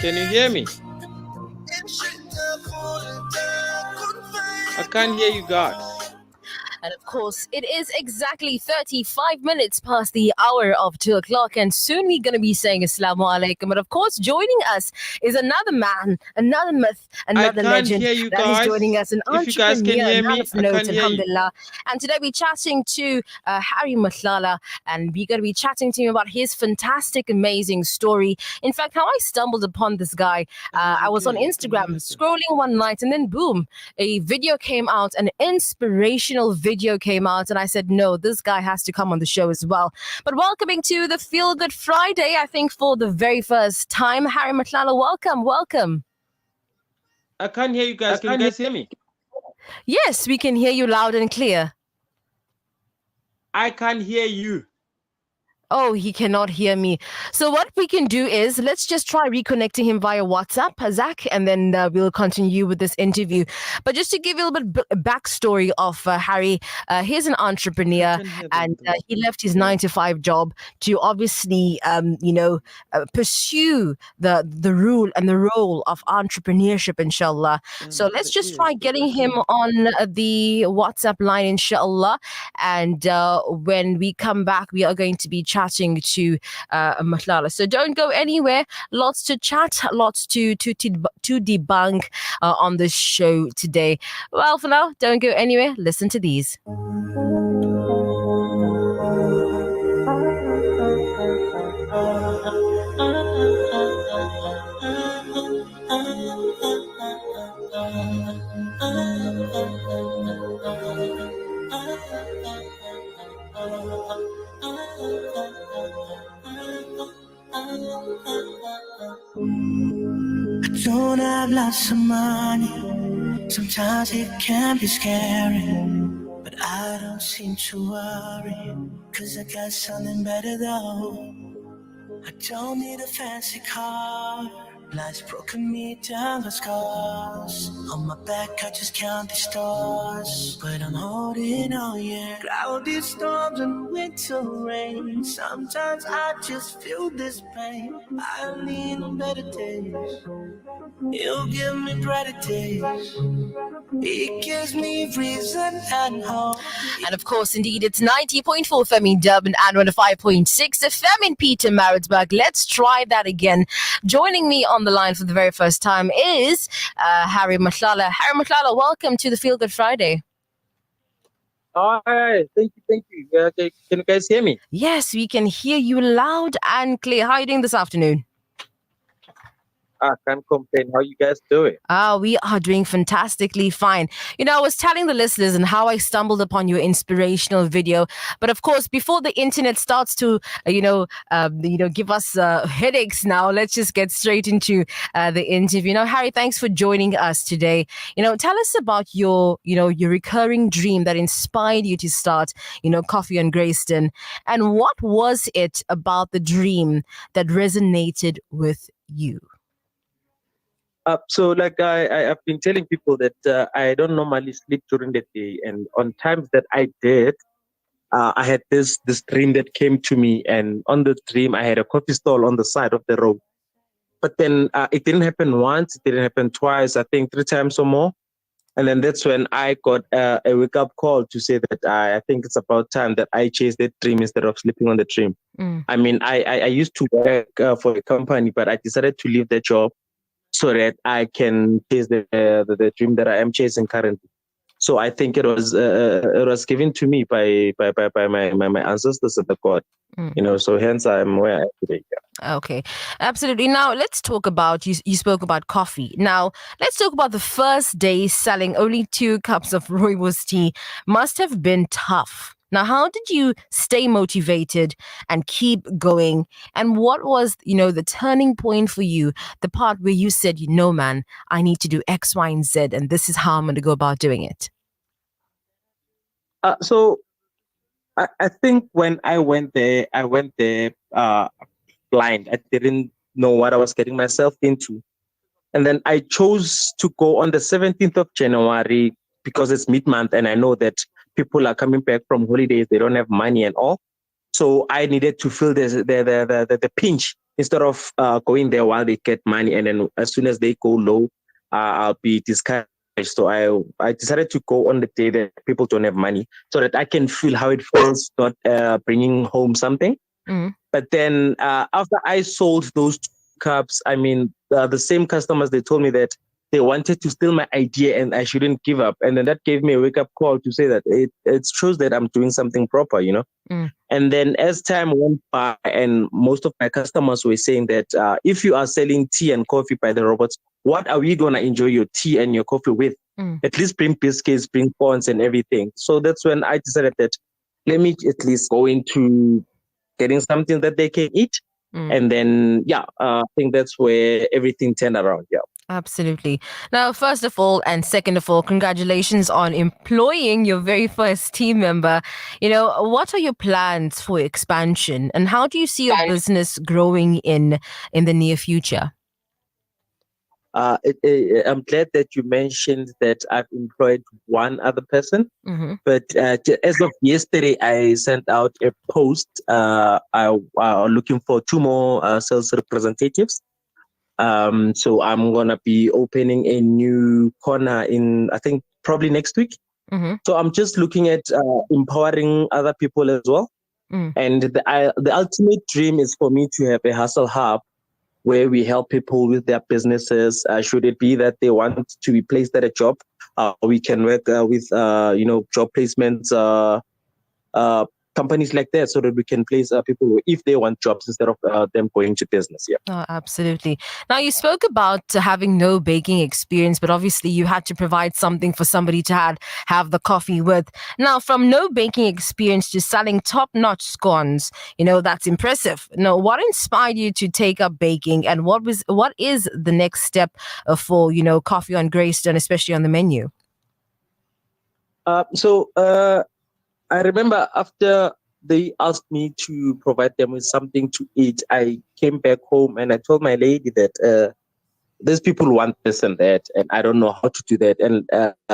Can you hear me? I can't hear you guys. And of course, it is exactly 35 minutes past the hour of 2 o'clock, and soon we're going to be saying Assalamu alaikum. But of course, joining us is another man, another myth, another legend that is joining us, an entrepreneur, man of note, alhamdulillah. And today we're chatting to Harry Mohlala, and we're going to be chatting to him about his fantastic, amazing story. In fact, how I stumbled upon this guy, I was on Instagram scrolling one night, and then boom, a video came out, an inspirational video came out, and I said, no, this guy has to come on the show as well. But welcoming to the Feel Good Friday, I think for the very first time, Harry Mohlala, welcome. I can't hear you guys. Can you guys hear me? Yes, we can hear you loud and clear. I can't hear you. Oh, he cannot hear me. So what we can do is let's just try reconnecting him via WhatsApp, Zach, and then we'll continue with this interview. But just to give you a little bit backstory of Harry, he's an entrepreneur, and he left his 9-to-5 job to obviously, pursue the rule and the role of entrepreneurship, inshallah. So let's just try getting him on the WhatsApp line, inshallah. And when we come back, we are going to be chatting to Mohlala. So don't go anywhere. Lots to chat, lots to debunk on this show today. Well, for now, don't go anywhere. Listen to these. I don't have lots of money. Sometimes it can be scary, but I don't seem to worry, 'cause I got something better though. I don't need a fancy car. Life's broken me down with scars. On my back I just count the stars, but I'm holding on, yeah. Cloudy storms and winter rain. Sometimes I just feel this pain. I need better days. You'll give me brighter days. It gives me reason and hope. And of course, indeed, it's 90.4 FM in Durban and 105.6 FM in Pietermaritzburg. Let's try that again. Joining me on the line for the very first time is Harry Mohlala. Harry Mohlala, welcome to the Feel Good Friday. Hi, thank you. Okay, can you guys hear me? Yes, we can hear you loud and clear. How are you doing this afternoon? I can't complain. How you guys doing? We are doing fantastically fine. I was telling the listeners and how I stumbled upon your inspirational video. But of course, before the internet starts to, give us headaches now, let's just get straight into the interview. Harry, thanks for joining us today. Tell us about your recurring dream that inspired you to start, Coffee on Greyston. And what was it about the dream that resonated with you? So I've been telling people that I don't normally sleep during the day, and on times that I did, I had this dream that came to me, and on the dream I had a coffee stall on the side of the road. But then it didn't happen once, it didn't happen twice, I think 3 times or more. And then that's when I got a wake-up call to say that I think it's about time that I chase that dream instead of sleeping on the dream. I mean, I used to work for a company, but I decided to leave that job so that I can chase the dream that I am chasing currently. So I think it was given to me by my ancestors and the God. So hence I'm where I am today. Yeah. Okay, absolutely. Now let's talk about, you spoke about coffee. Now let's talk about the first day selling only 2 cups of rooibos tea. Must have been tough. Now, how did you stay motivated and keep going? And what was, the turning point for you? The part where you said, man, I need to do X, Y, and Z, and this is how I'm going to go about doing it. So I think when I went there blind. I didn't know what I was getting myself into. And then I chose to go on the 17th of January because it's mid-month and I know that people are coming back from holidays. They don't have money and all. So I needed to feel the pinch instead of going there while they get money, and then as soon as they go low, I'll be discouraged. So I decided to go on the day that people don't have money, so that I can feel how it feels not bringing home something. But then after I sold those 2 cups, I mean, the same customers, they told me that they wanted to steal my idea and I shouldn't give up. And then that gave me a wake up call to say that it shows that I'm doing something proper, you know. And then as time went by, and most of my customers were saying that if you are selling tea and coffee by the robots, what are we going to enjoy your tea and your coffee with? At least bring biscuits, bring pawns and everything. So that's when I decided that let me at least go into getting something that they can eat. And then, I think that's where everything turned around. Yeah. Absolutely. Now, first of all, and second of all, congratulations on employing your very first team member. What are your plans for expansion, and how do you see your business growing in the near future? I'm glad that you mentioned that I've employed one other person. But as of yesterday, I sent out a post. I looking for 2 more sales representatives. So I'm gonna be opening a new corner in, I think, probably next week. So I'm just looking at empowering other people as well. And the ultimate dream is for me to have a hustle hub where we help people with their businesses. Should it be that they want to be placed at a job, we can work with job placements, companies like that, so that we can place people if they want jobs instead of them going to business. Yeah. Oh, absolutely. Now, you spoke about having no baking experience, but obviously you had to provide something for somebody to have the coffee with. Now, from no baking experience to selling top-notch scones, that's impressive. Now, what inspired you to take up baking, and what is the next step for, coffee on Greystone, especially on the menu? I remember after they asked me to provide them with something to eat, I came back home and I told my lady that these people want this and that, and I don't know how to do that. And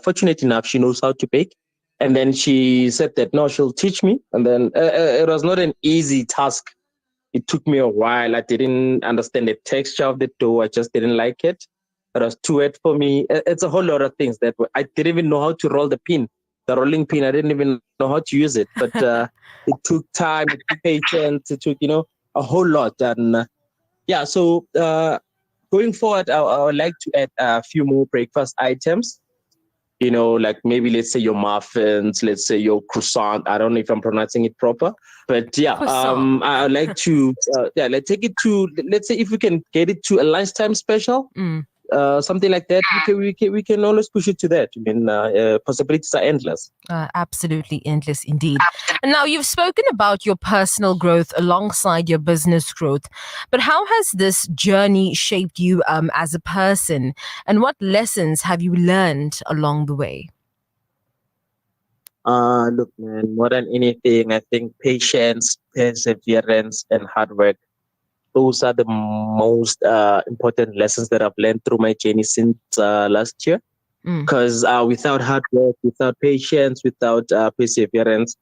fortunately enough, she knows how to bake. And then she said that, no, she'll teach me. And then it was not an easy task. It took me a while. I didn't understand the texture of the dough. I just didn't like it. It was too wet for me. It's a whole lot of things that I didn't even know how to roll the pin. The rolling pin, I didn't even know how to use it. But it took time, it took patience, it took, a whole lot. And so going forward, I would like to add a few more breakfast items. Like maybe let's say your muffins, let's say your croissant. I don't know if I'm pronouncing it proper, but I would like to let's take it to, let's say if we can get it to a lunchtime special, something like that. We can always push it to that. I mean, possibilities are endless. Absolutely endless indeed. And now, you've spoken about your personal growth alongside your business growth, but how has this journey shaped you as a person, and what lessons have you learned along the way? Look, man, more than anything, I think patience, perseverance, and hard work, those are the most important lessons that I've learned through my journey since last year. Because without hard work, without patience, without perseverance,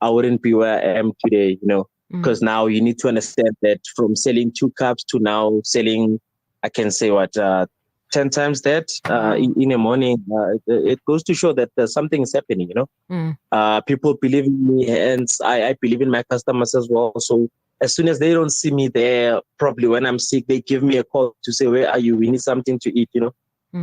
I wouldn't be where I am today, Because now you need to understand that from selling 2 cups to now selling, I can say 10 times that in a morning. It goes to show that something is happening, People believe in me, and I believe in my customers as well. So as soon as they don't see me there, probably when I'm sick, they give me a call to say, where are you? We need something to eat,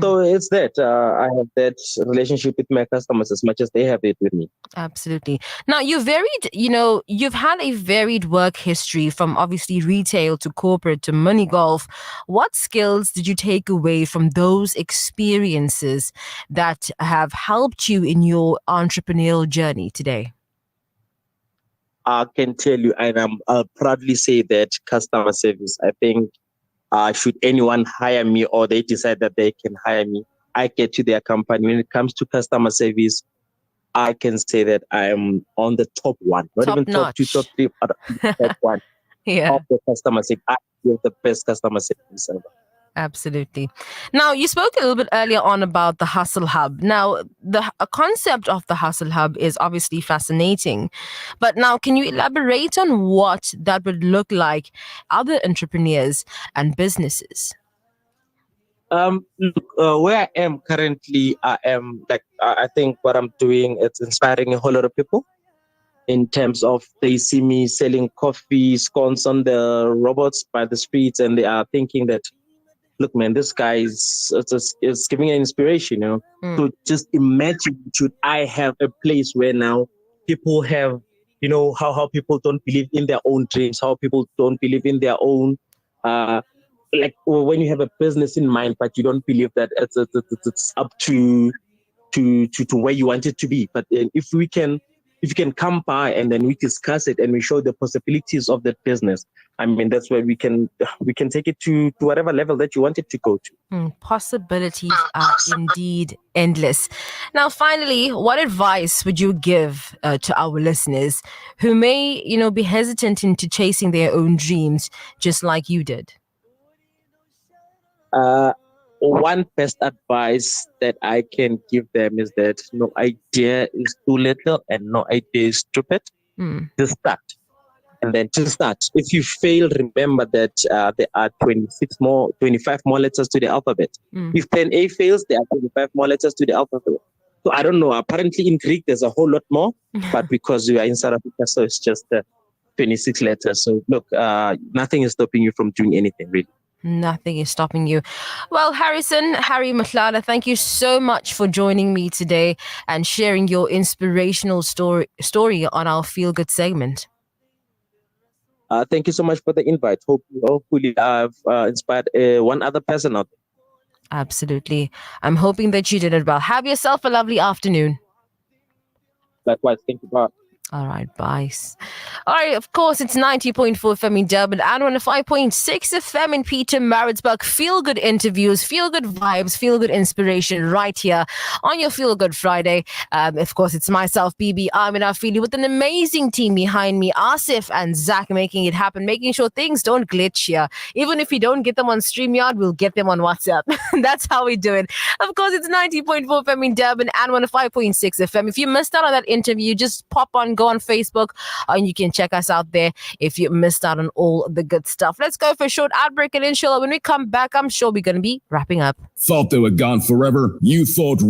So it's that I have that relationship with my customers as much as they have it with me. Absolutely. Now, you've had a varied work history, from obviously retail to corporate to money golf. What skills did you take away from those experiences that have helped you in your entrepreneurial journey today? I can tell you, and I'll proudly say that customer service. I think should anyone hire me or they decide that they can hire me, I get to their company. When it comes to customer service, I can say that I am on the top one, not Top even top 2, notch. top 3, top one Yeah. of the customer service. I give the best customer service ever. Absolutely. Now, you spoke a little bit earlier on about the Hustle Hub. Now, the concept of the Hustle Hub is obviously fascinating. But now, can you elaborate on what that would look like other entrepreneurs and businesses? Look, where I am currently, I am like I think what I'm doing it's inspiring a whole lot of people in terms of they see me selling coffee scones on the robots by the streets, and they are thinking that, look, man, this guy is giving an inspiration, So just imagine, should I have a place where now people have, how people don't believe in their own dreams, how people don't believe in their own, uh, like when you have a business in mind, but you don't believe that it's up to where you want it to be. But if you can come by and then we discuss it and we show the possibilities of that business, I mean, that's where we can take it to whatever level that you want it to go to. Possibilities are indeed endless. Now, finally, what advice would you give to our listeners who may, be hesitant into chasing their own dreams, just like you did? One best advice that I can give them is that no idea is too little and no idea is stupid. Just start. And then just start. If you fail, remember that there are 25 more letters to the alphabet. If plan A fails, there are 25 more letters to the alphabet. So I don't know. Apparently in Greek, there's a whole lot more, but because we are in South Africa, so it's just 26 letters. So look, nothing is stopping you from doing anything, really. Nothing is stopping you. Well, Harry Mohlala, thank you so much for joining me today and sharing your inspirational story on our Feel Good segment. Thank you so much for the invite. Hopefully I've inspired one other person out there. Absolutely. I'm hoping that you did it well. Have yourself a lovely afternoon. Likewise. Thank you. Bye. All right, bye. All right, of course, it's 90.4 FM in Durban and 105.6 FM in Pietermaritzburg. Feel good interviews, feel good vibes, feel good inspiration right here on your Feel Good Friday. Of course, it's myself, Bibi, Amina, Phili, with an amazing team behind me, Asif and Zach, making it happen, making sure things don't glitch here. Even if we don't get them on StreamYard, we'll get them on WhatsApp. That's how we do it. Of course, it's 90.4 FM in Durban and 105.6 FM. If you missed out on that interview, just pop on, go on Facebook, and you can check us out there if you missed out on all the good stuff. Let's go for a short outbreak, and inshallah, when we come back, I'm sure we're going to be wrapping up. Thought they were gone forever? You thought